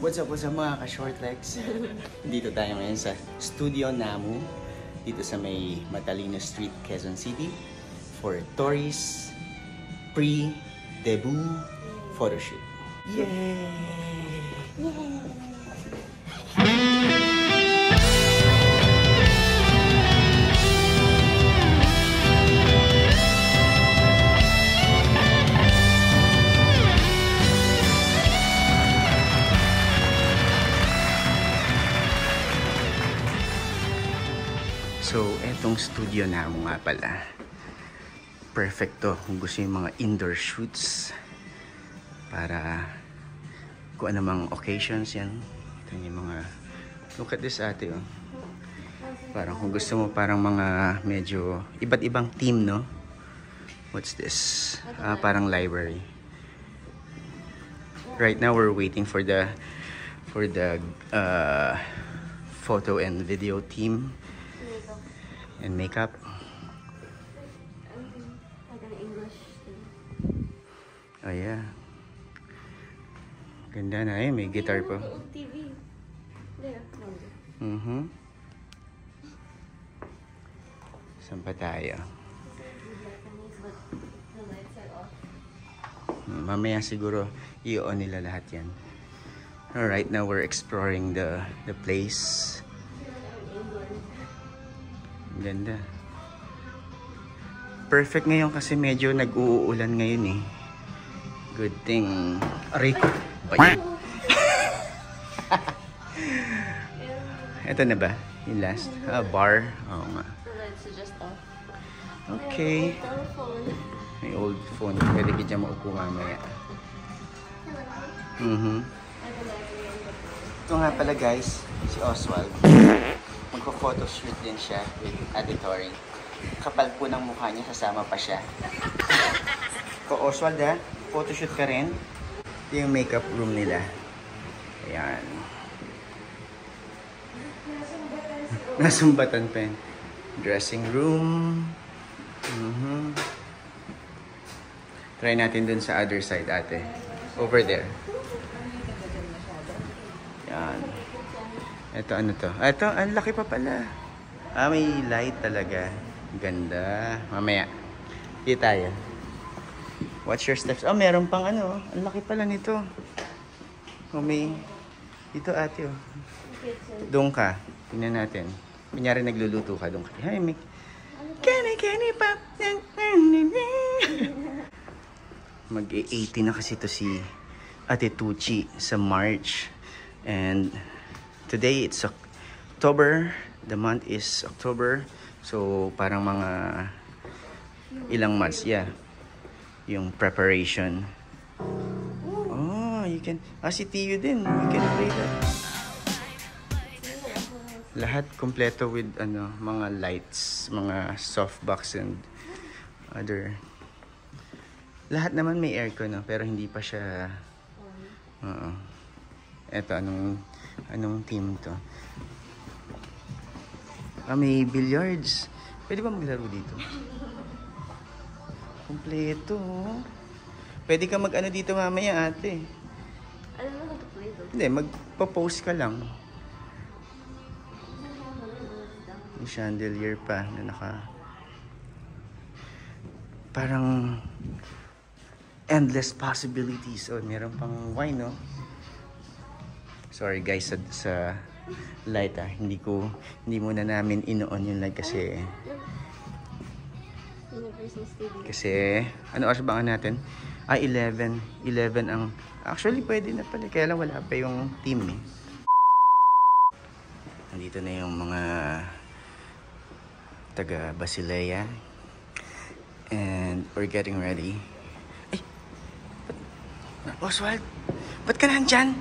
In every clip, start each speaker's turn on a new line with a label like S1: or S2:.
S1: What's up mga ka-short legs? Dito tayo ngayon sa Studio Namu, dito sa may Matalino Street, Quezon City for Tori's pre-debut photoshoot. Yay! Yay! So, etong Studio Namu nga pala. Perfecto kung gusto yung mga indoor shoots. Para kung anumang occasions yan. Ito yung mga... Look at this ate, oh. Parang kung gusto mo parang mga medyo iba't ibang theme, no? What's this? Parang library. Right now, we're waiting for the photo and video team. And makeup.
S2: Like an English thing.
S1: Oh yeah. Ganda na eh, may guitar pa.
S2: TV. There.
S1: Saan pa tayo? Mamaya siguro i-on nila lahat yan. Alright, now we're exploring the place. Ganda. Perfect ngayon kasi medyo nag-uulan ngayon eh. Good thing. Aray ko. Ito na ba? Yung last? Bar. Oo nga. Okay. May old phone. Pwede ka dyan maupo mamaya. Ito nga pala guys, si Oswald. Magpo-photoshoot din siya with Tori. Kapal po ng mukha niya, sasama pa siya. Ko Oswald ha, photoshoot ka rin. Ito yung makeup room nila. Ayan. Nasumbatan pa yun. Dressing room. Try natin dun sa other side ate. Over there. Ayan. Ito ano to? Ito, ang laki pa pala. May light talaga. Ganda. Mamaya. Di tayo. Watch your steps. Meron pang ano. Ang laki pala nito. May... Dito ate, oh. Doon ka. Tingnan natin. Kunyari nagluluto ka. Doon ka. Hi, Mick. Kenny, pop. Mag-80 na kasi to si Ate Tucci sa March. And... Today, it's October. The month is October. So, parang mga ilang months. Yeah. Yung preparation. Oh, you can... si Tiyo din. You can play that. Lahat kompleto with mga lights, mga softbox and other... Lahat naman may aircon, no? Pero hindi pa siya... Eto, anong team to? May billiards. Pwede ba maglaro dito? Kompleto. Pwede ka mag-ano dito mamaya ate.
S2: I don't know how to play though.
S1: Hindi, magpa-post ka lang. May chandelier pa na naka... Parang... endless possibilities. Meron pang wine, no? Sorry guys sa light hindi muna namin ino-on yung light kasi ano oras ba natin? 11 ang actually pwede na pala kaya lang wala pa yung team eh. Nandito na yung mga taga Basilea and we're getting ready. Oswald, ba't ka nandyan?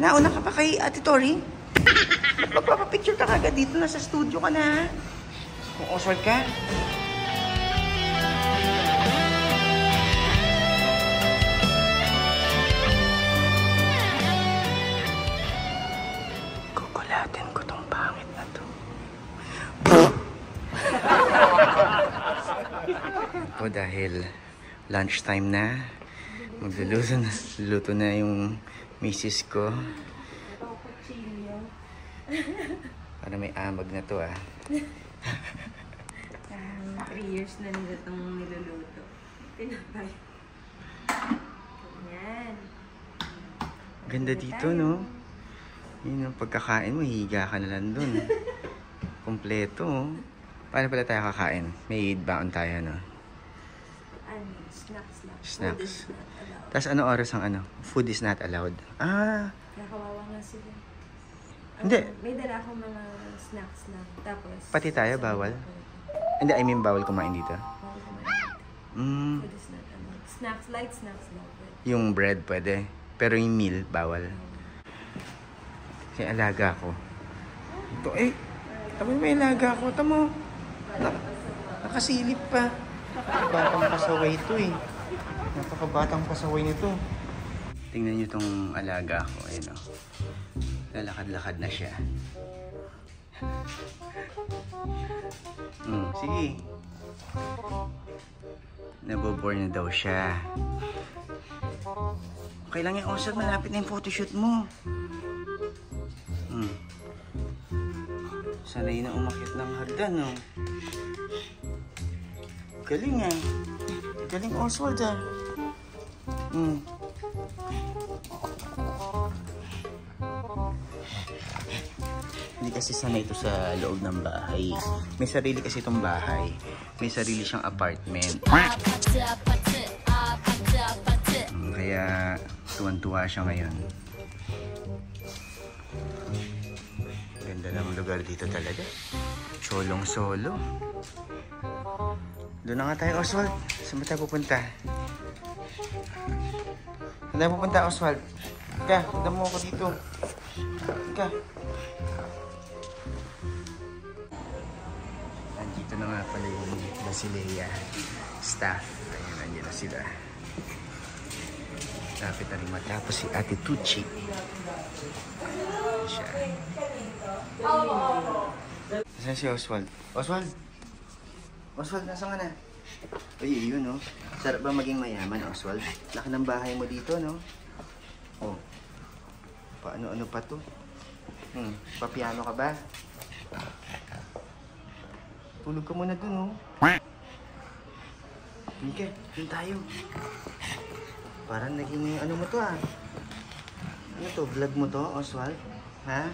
S1: Nauna ka pa kay Ate Tori? Magpapapicture ka kagad dito, nasa studio ka na. Kung Oswald ka. Kukulatin ko tong pangit na to. Dahil lunchtime na, magluluto na yung misis ko.
S2: Ito ako kutsilyo.
S1: Para may amag na to ah.
S2: 3 years na nila itong niluluto. Tinapay. Yan.
S1: Ganda dito, no? Yun ang pagkakain mo, higa ka na lang dun. Kompleto, oh. Paano pala tayo kakain? May baon tayo, no?
S2: Snacks lang.
S1: Snacks.
S2: Food is not allowed.
S1: Tapos ano oras ang ano? Food is not allowed. Ah,
S2: Kaya kawawa nga sila.
S1: Hindi.
S2: May dala akong mga snacks lang. Tapos...
S1: Pati tayo, bawal? Hindi, I mean, bawal kumain dito.
S2: Bawal kumain.
S1: Mm,
S2: Food is not allowed. Snacks, light snacks lang.
S1: yung bread pwede. Pero yung meal, bawal. Kasi alaga ko. Ito eh. Tapos may alaga ko. Tamo. Nakasilip pa. Napakabatang pasaway ito eh. Napakabatang pasaway nito. Tingnan nyo itong alaga ko. Ayun o. Lalakad-lakad na siya. Sige. Nabobore na daw siya. Okay lang yan. Osad, malapit na yung photoshoot mo. Sanay na umakyat ng hagdan, no? Galing ah. Galing Oswald ah. Hindi kasi sanay ito sa loob ng bahay. May sarili kasi itong bahay. May sarili siyang apartment. Kaya tuwan-tuwa siya ngayon. Ganda ng lugar dito talaga. Cholong solo. Doon na nga tayo, Oswald. Saan ba tayo pupunta? Saan tayo pupunta, Oswald? Ika, tanda mo ako dito. Ika. Nandito na nga pala yung Basilea staff. Ayan, nandiyan na sila. Lapit na rin matapos si Ate Tucci. Ayan siya. Nasaan si Oswald? Oswald? Oswald, nasaan ka na? Ay, yun, no? Sarap ba maging mayaman, Oswald? Laki ng bahay mo dito, no? Oh. Paano-ano pa to? Papiano ka ba? Tulog ka muna dun, no? Mika, dun tayo. Parang naging ano mo to, ah. Ano to? Vlog mo to, Oswald? Ha?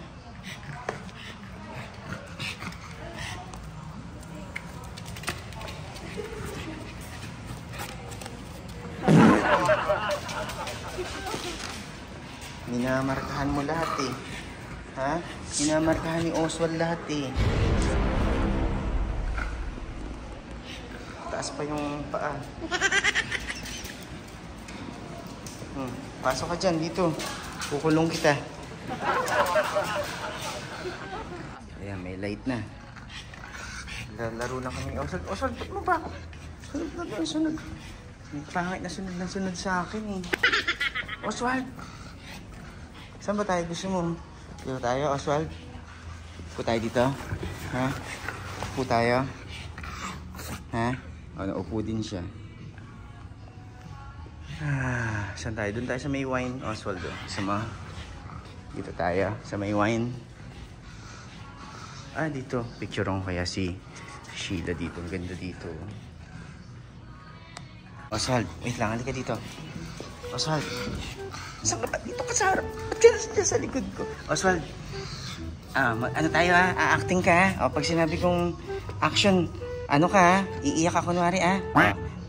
S1: Minamarkahan mo lahat eh. Ha? Minamarkahan ni Oswald lahat eh. Taas pa yung paa. Pasok ka dyan dito. Kukulong kita. Ayan, may light na. Laro lang kami. Oswald, Oswald, ba't mo ba? Sunod na doon, sunod. May pangit na sunod sa akin eh. Oswald! Saan ba tayo gusto mo? Dito tayo, Oswald? Upo tayo dito? Ha? Upo tayo? Ha? O, naupo din siya. Saan tayo? Doon tayo sa may wine, Oswald. Gusto mo? Dito tayo, sa may wine. Dito. Pictureong kaya si Sheila dito. Ang ganda dito. Oswald, wait lang. Halika dito. Oswald. Saan ka ba? Dito ka sa harap. Ba't ka na sa likod ko? Oswald. Ano tayo ha? Acting ka ha? O pag sinabi kong action, ano ka ha? Iiyak ka kunwari ha?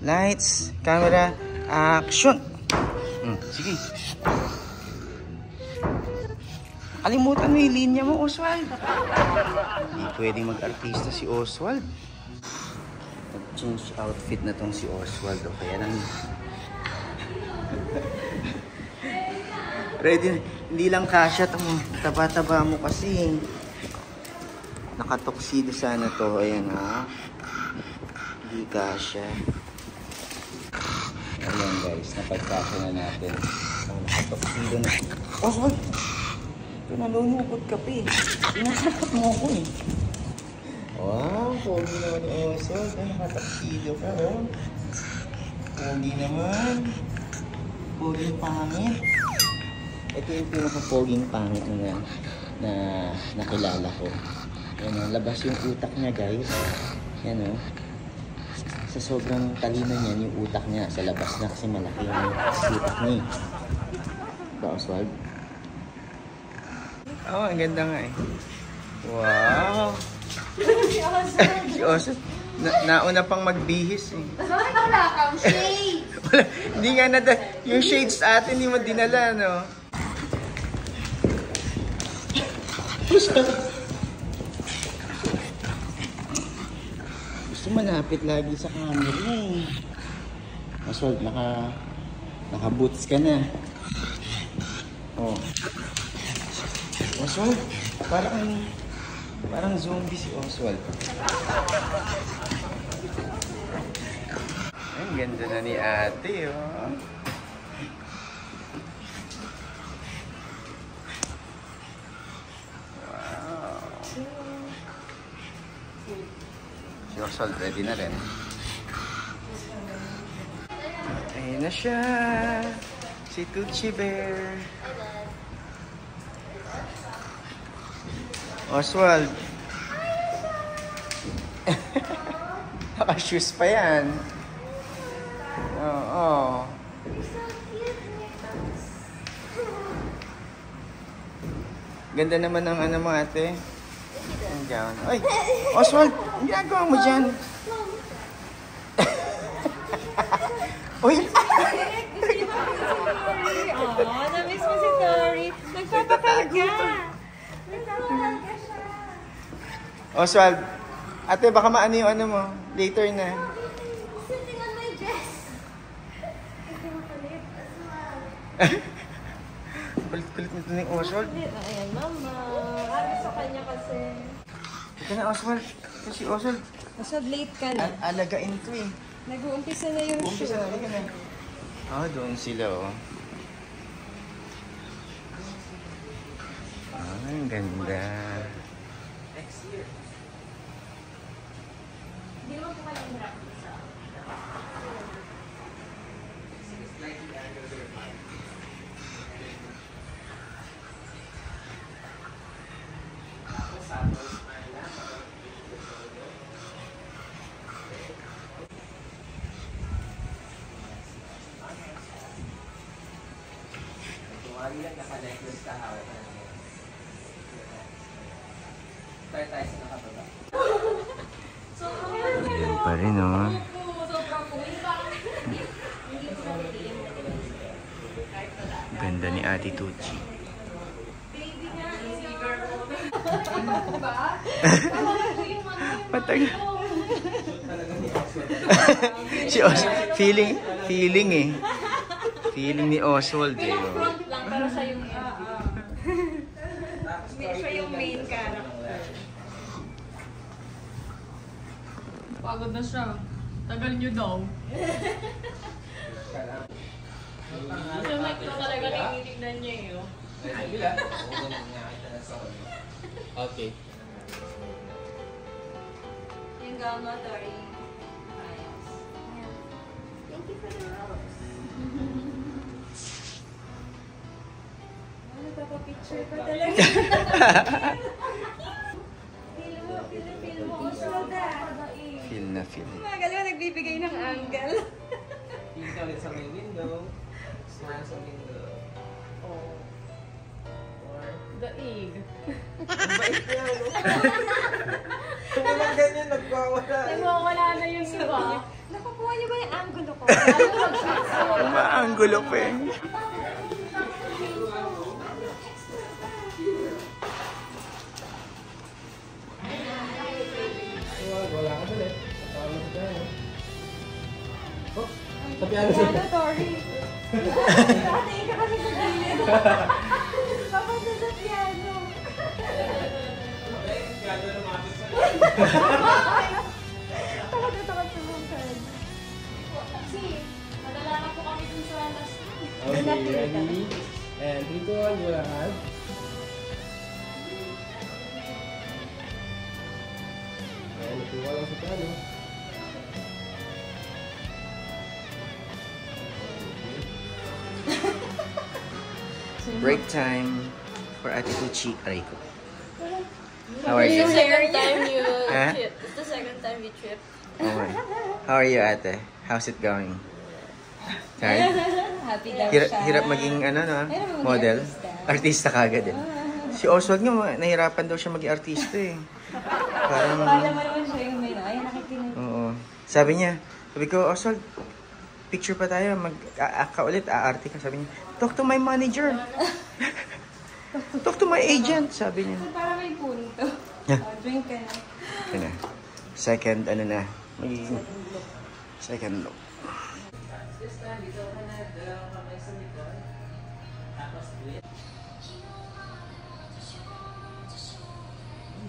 S1: Lights, camera, action. Sige. Kalimutan mo yung linya mo, Oswald. Hindi pwedeng mag-artista si Oswald. Nag-change outfit na tong si Oswald. O kaya lang... Ready, hindi lang kasya itong taba-taba mo kasi. Nakatoksido sana to. Ayan ha. Hindi kasya. Ayan guys, napagkasya na natin. Nakatoksido na. Oswald! Ito nalunukot ka pa eh. Pinakakap mo ako eh. Wow, pogi naman ni Oswald. Nakatoksido ka oh. Pogi naman. Pogi pangit. Ito yung pinaka-poging pangit na nakilala ko. Yan o, labas yung utak niya guys. Yan o. Sa sobrang talino niyan, yung utak niya sa labas na kasi malaki yung utak niya eh. Ba, Oswald? Oo, ang ganda nga eh. Wow! Si Oswald. Nauna pang magbihis eh.
S2: Bakit wala kang shade?
S1: Wala, hindi nga yung shades sa atin, hindi mo dinala, no? Gusto malapit lagi sa camera eh. Oswald, naka-boots ka na. Oh. Oswald, parang zombie si Oswald. Ang ganda na ni ate, oh. Wow. Si Oswald, ready na rin. Ayun na siya. Si Tucci Bear. Oswald. Naka-shoes pa yan. Oo. Ganda naman ng ano mo ate. Ang gown. Ay! Oswald! Ang ginagawa mo dyan? Uy!
S2: Oo, na-miss mo si Tori. Nagpapakarga. Nagpapakarga siya.
S1: Oswald, ate baka maano yung ano mo. Later na.
S2: Sitting on my dress. Ito makulit.
S1: Kulit-kulit nito ni Oswald.
S2: Ayan, mama. Ano sa kanya kasi?
S1: Ito na Oswald. Ito si Oswald.
S2: Masad late ka na.
S1: Alagain to eh.
S2: Nag-uumpisa na yung
S1: Umpisa na rin na. Ah, doon sila oh. Ah, ang ganda.
S2: Hindi mo po kayo hirap sa...
S1: Yan pa rin oh. Ganda ni Ate Tucci. Patag. Si Oswald, feeling eh. Feeling ni Oswald eh. Oh.
S2: Front lang para sa yung siya yung main character.
S3: Pagod na siya. Tagal nyo daw. Kasi Mike ko talaga tinitignan niya eh. Oh.
S1: Okay.
S2: Yung gown mo, Tori. Thank you for the rose. Nagpapapicture pa talaga. Feel mo. Slow down.
S1: Feel na feel.
S2: Magal mo, nagbibigay ng angle.
S4: Tingin ka ulit sa may window. Smile sa window. Oh. Or...
S3: Daig.
S4: Ang bait niya, no? Kung walang ganyan, nagwawala.
S3: Nagwawala na yung iba.
S2: Nakukuha niyo ba yung angulo ko?
S1: Maanggulo pa eh.
S4: Wala ka ulit. Tawag ka na. Oh, sabi ano siya?
S2: Ano, Tori? Nakatingin ka kasi sa gilid. Papunta sa piano.
S4: Piano lumapit sa
S2: Takot na takot sa mga friends.
S3: Kasi, nadala na po kami dun sa last time.
S4: Okay, ready? And 3, 2, 1, go lahat. Ayan, natuwa lang sa piano.
S1: Break time for Ate Kuchi. Aray ko. How are you?
S3: It's the second time you
S1: Huh?
S3: trip. It's the second time we trip.
S1: Okay. How are you, Ate? How's it going? Tired?
S2: Happy daw
S1: Hirap,
S2: siya.
S1: hirap maging ano no?
S2: Hirap maging
S1: Model.
S2: artista.
S1: Artista kagad eh. Si Oswald nga, nahirapan daw siya maging artista eh. Parang,
S2: Pala mo naman siya yung may no. Ay, nakikinig.
S1: oo. Sabi ko, Oswald, picture pa tayo, ka ulit, aarte ka. Sabi niya, talk to my manager. Talk to my agent, sabi niya.
S2: So, para may punto.
S1: Yeah.
S2: Drink ka na.
S1: Yun na. Second, ano na, magiging second look.
S4: This time, dito ka na, dalawang kamay sa likod. Tapos, ulit.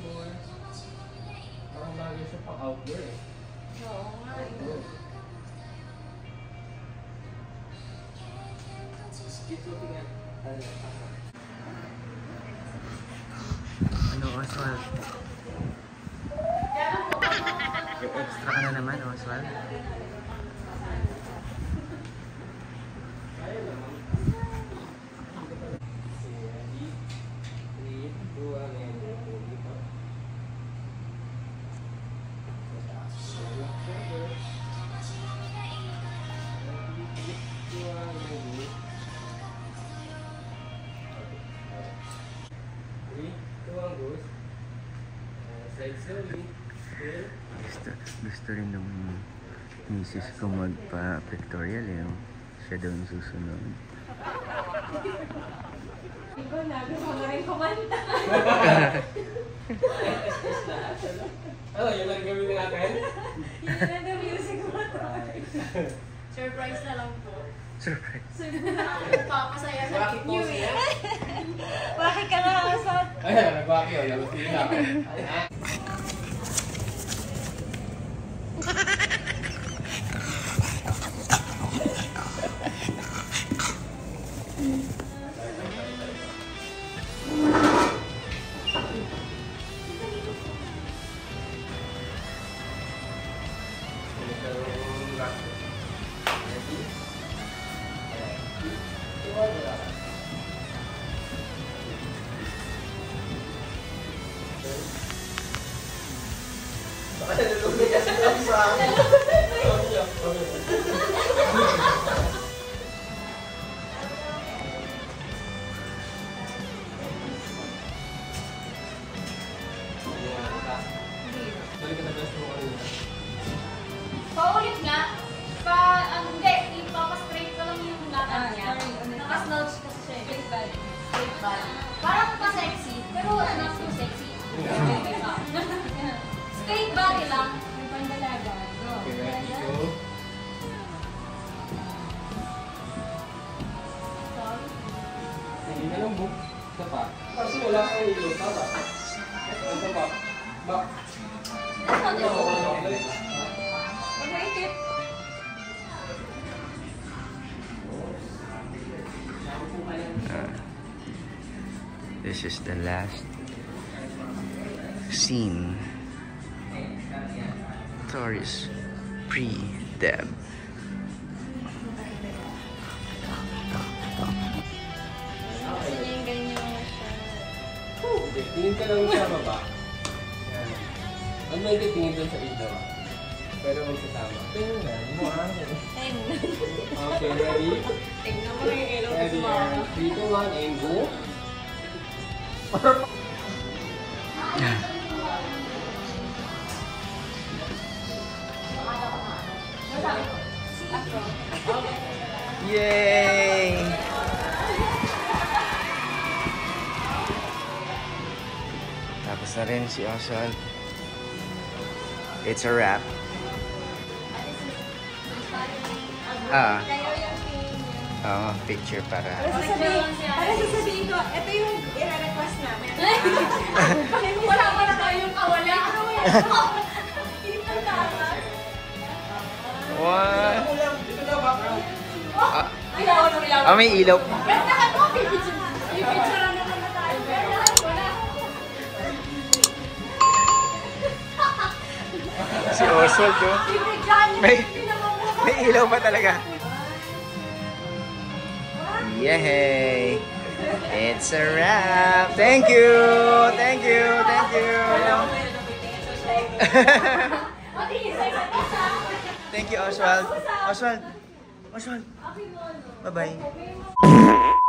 S4: More. Parang bagay siya pang outdoor eh.
S3: Oo nga.
S4: Keep looking at,
S1: Ano, Oswald? Extra ka na naman, Oswald. Gusto rin ng misis ko magpa-pictorial eh. Siya daw yung susunod.
S2: Ikaw na, gusto mo rin kumanta.
S4: Ano, yun lang gawin natin?
S2: Yun na the music mo.
S3: Surprise na lang po.
S1: Surprise!
S3: Papasaya sa New Year.
S2: Bakit ka nga asot?
S4: Ay, nagwaki yun. Labas din ako.
S3: Paulit nga. Hindi. Ipapastraight ko lang yung lakad niya. Nakaslouch kasi siya. Straight body. Straight body. Parang pa-sexy. Pero not too sexy. Straight body lang.
S2: Yung pandalaga. Go.
S4: Okay, ready, go. Sige na lang, book. Isa pa. Kasi wala kang ilo. Tama. Isa pa. Back.
S3: That's not it.
S2: Mag-rated.
S1: This is the last scene. Taurus pre-deb.
S2: Gusto niya yung ganyan mga siya.
S4: Hindi, tingin ka lang sa baba. Yan. Ano may tingin doon sa ilaw? Pero magsasama. Tingnan mo ah. Okay, ready?
S3: Tingnan mo yung ilaw ko
S4: Ready,
S3: sumama.
S4: and 3, 2, 1, and go.
S1: Yay! Tapos na rin si Oswald. It's a wrap. Picture para.
S2: Para sasabihin ko, ito yung i-request namin.
S3: Wala pa na kayong kawala.
S2: Ito tama.
S1: What?
S4: Dito na ba?
S1: May ilaw.
S3: Ganda mo, pipicture lang naman na tayo. Wala.
S1: Si Oswald, oh. May ilaw pa talaga. Yay! It's a wrap. Thank you. Thank you. Thank you. Thank you, Oswald. Oswald. Oswald. Bye-bye.